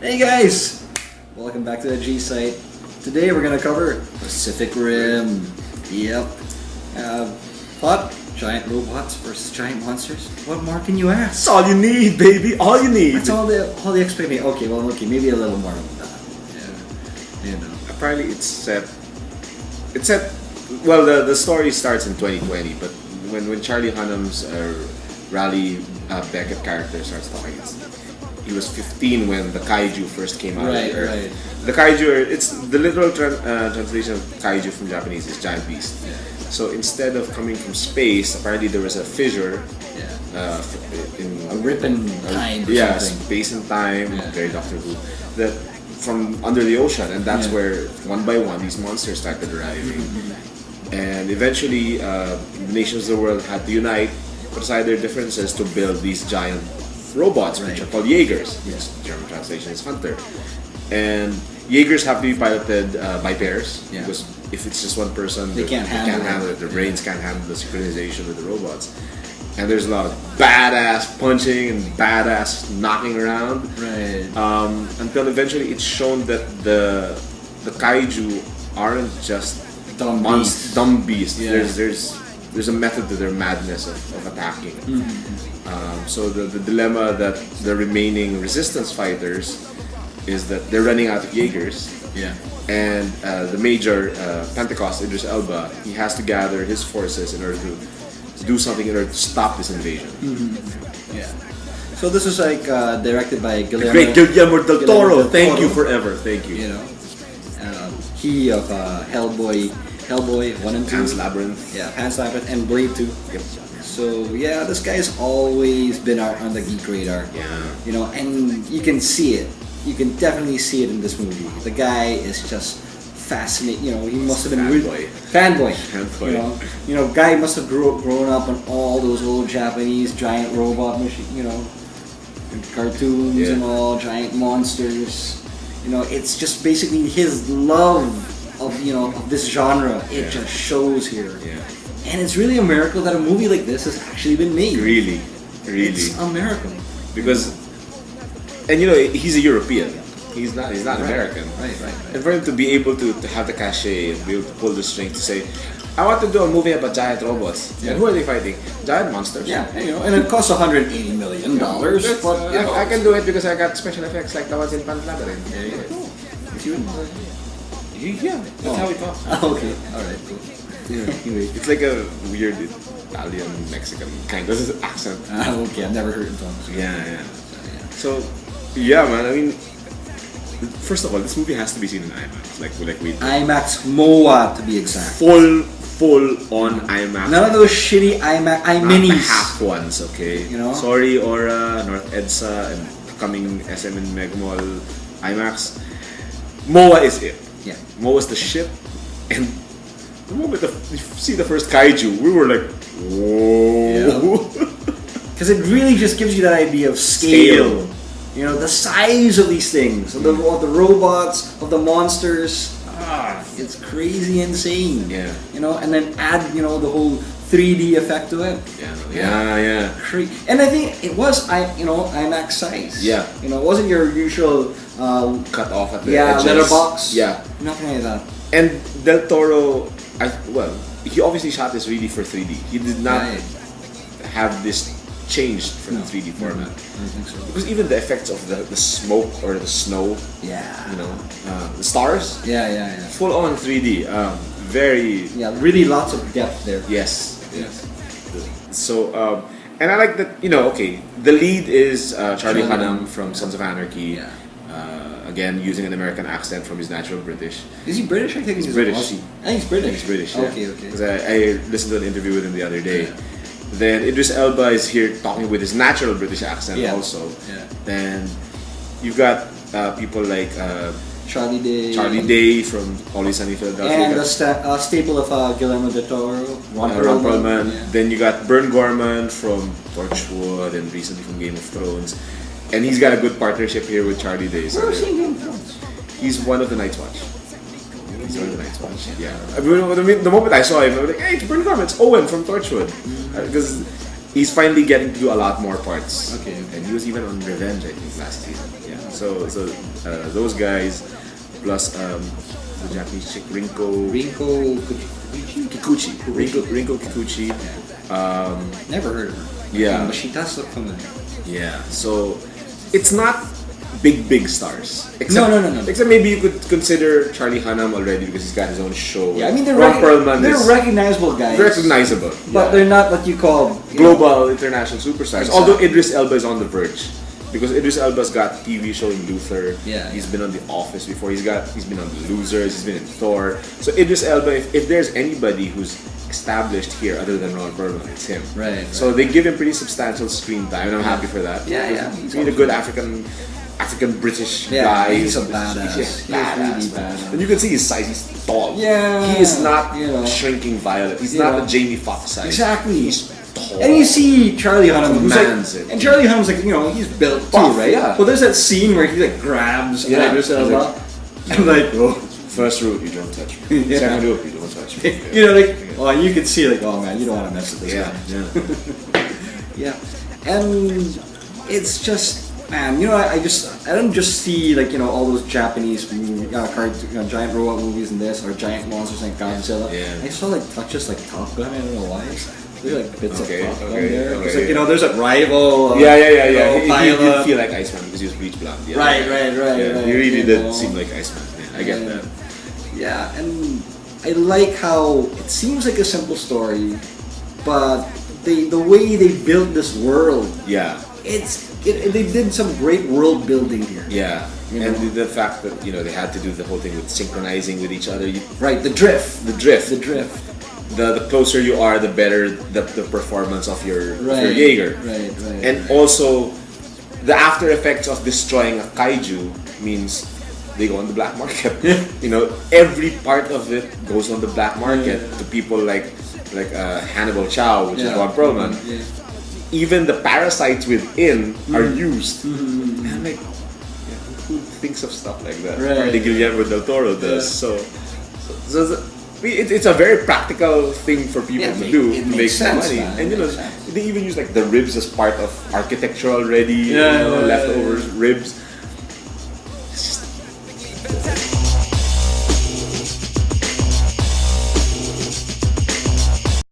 Hey guys! Welcome back to the G site. Today we're gonna cover Pacific Rim. Yep. Plot, giant robots versus giant monsters. What more can you ask? That's all you need, baby. All you need. That's all the expectation. Okay, maybe a little more than that. Yeah. You know. Apparently, it's set. It's set. Well, the story starts in 2020, but when Charlie Hunnam's Raleigh Beckett character starts talking, he was 15 when the kaiju first came out. Right, right. The kaiju, it's the literal translation of kaiju from Japanese is giant beast. Yeah. So instead of coming from space, apparently there was a fissure. Yeah. In A rip in time or yeah, something. space and time, Yeah. very Doctor Who. That from under the ocean, and that's Yeah. where one by one these monsters started arriving. And eventually, the nations of the world had to unite, put aside their differences to build these giant robots, which Right. are called Jaegers. Yeah. German translation is hunter. And Jaegers have to be piloted by pairs, Yeah. because if it's just one person, They can't handle it. Their brains can't handle the synchronization with the robots. And there's a lot of badass punching and badass knocking around. Right. Until eventually it's shown that the kaiju aren't just Dumb beasts. dumb beasts. Yeah. There's a method to their madness of attacking. So the dilemma that the remaining resistance fighters is that they're running out of Jaegers, Yeah. and the major Pentecost Idris Elba, he has to gather his forces in order to do something in order to stop this invasion. Yeah. So this is like directed by Guillermo. Great Guillermo del Toro. del Thank you Toro. forever. Thank you. You know, he of Hellboy 1 and 2. Pan's Labyrinth. Yeah, Pan's Labyrinth and Blade 2. Yep. So yeah, this guy's always been on the geek radar. Yeah. You know, and you can see it. You can definitely see it in this movie. The guy is just fascinating. You know, he must have been Fanboy. fanboy. You know, guy must have grown up on all those old Japanese giant robot machine. You know, cartoons Yeah. and all giant monsters. You know, it's just basically his love of of this genre. It Yeah. just shows here. Yeah. And it's really a miracle that a movie like this has actually been made. Really. It's a miracle. Because, and he's a European. He's not American. Right. And for him to be able to have the cachet, and be able to pull the strings to say, I want to do a movie about giant robots. Yeah. And who are they fighting? Giant monsters. Yeah, and it costs $180 million. That's- But I can do it because I got special effects like the ones in Pan's Labyrinth. Yeah, that's how we talk. Okay, alright, cool. Anyway. It's like a weird Italian Mexican kind of accent. Okay, I've never heard it done. Yeah. So, yeah, man. I mean, first of all, this movie has to be seen in IMAX. Like we IMAX MOA to be exact. full on IMAX. None of those shitty IMAX Not the minis. half ones, okay? You know? Sorry, Aura, North EDSA, and coming SM and Megmall IMAX. MOA is it. Yeah. MOA is the shit. And the moment you see the first kaiju, we were like, whoa. Because it really just gives you that idea of scale. You know, the size of these things, of the robots, of the monsters. It's crazy insane. Yeah. You know, and then add, the whole 3D effect to it. Yeah. And I think it was, IMAX size. Yeah. You know, it wasn't your usual, Cut off at the yeah, edges. letterbox. Yeah. Nothing like that. And Del Toro, he obviously shot this really for 3D. He did not Right. have this changed from No. the 3D format. I don't think so. Because even the effects of the smoke or the snow, Yeah. the stars, Yeah. full on 3D. Very, Yeah, really lots of depth there. yes. So, and I like that, the lead is Charlie Hunnam from Sons of Anarchy. Yeah. Again, using an American accent from his natural British. Is he British? I think he's British. Aussie. I think he's British. He's British, yeah. Okay. Because I listened to an interview with him the other day. Then Idris Elba is here talking with his natural British accent Yeah. also. Yeah. Then you've got people like Charlie Day from Always Sunny in Philadelphia. And the staple of Guillermo del Toro, Ron Ron Perlman. Perlman. Yeah. Then you got Bern Gorman from Torchwood and recently from Game of Thrones. And he's got a good partnership here with Charlie Day. So Where was he in Game of Thrones? he's one of the Night's Watch. He's one of the Night's Watch. Yeah. I mean, the moment I saw him, I was like, hey, it's Bern Gorman. It's Owen from Torchwood. Because he's finally getting to do a lot more parts. Okay. And he was even on Revenge, I think, last season. Yeah. those guys plus the Japanese chick Rinko Kikuchi. Rinko Kikuchi. Never heard of her. Yeah. But she does look familiar. Yeah. So it's not big stars. Except, No. Except maybe you could consider Charlie Hunnam already because he's got his own show. Yeah, I mean Ron Perlman they're is recognizable guys. recognizable, But they're not what you call global international superstars. Exactly. Although Idris Elba is on the verge. Because Idris Elba's got TV show in Luther. Yeah. He's been on The Office before. He's been on The Losers. He's been in Thor. So Idris Elba, if there's anybody who's established here other than Ron Perlman, it's him. Right. So they give him pretty substantial screen time, and I'm happy for that. Yeah. He's been a good African British Yeah, guy. he's a badass. He's badass, really man. badass. And you can see his size. He's tall. Yeah, He is not you know. shrinking violet. He's You not know. a Jamie Foxx size. Exactly. He's tall. And you see Charlie Hunnam, who's Commands like, it. and Charlie Hunnam's like, he's built too, Buff, right? yeah. Well, there's that scene where he like grabs Idris Elba. I'm like, oh. First route, you don't touch me. Yeah. Second route, you don't touch me. You could see like, oh man, you don't want to mess with this Yeah, guy. yeah. Yeah, and it's just, man, I don't just see like all those Japanese movie, giant robot movies and this, or giant monsters like Godzilla. Yeah. I saw like touches like Top Gun. I don't know why. There's like bits Okay, of Top Gun okay, there. okay, It's like yeah. there's a rival. Yeah. He pilot. feel like Iceman because he was bleach blonde. Yeah. Right. Yeah, he really you did know. seem like Iceman. Yeah, I get Yeah. that. Yeah, and I like how it seems like a simple story, but the way they built this world, Yeah, they did some great world building here. yeah. You And know? the fact that they had to do the whole thing with synchronizing with each other. Right, the drift. The drift. The closer you are, the better the performance of your Jaeger. Right. And also, the after effects of destroying a kaiju means they go on the black market. Every part of it goes on the black market to people like Hannibal Chow, which is Ron Perlman. Yeah. Even the parasites within are used. And I'm like, who thinks of stuff like that? Right. Apparently Guillermo del Toro does. So it's a very practical thing for people to do it to make makes sense, money. man. And It makes sense. they even use like the ribs as part of architecture already. Yeah. Leftover ribs.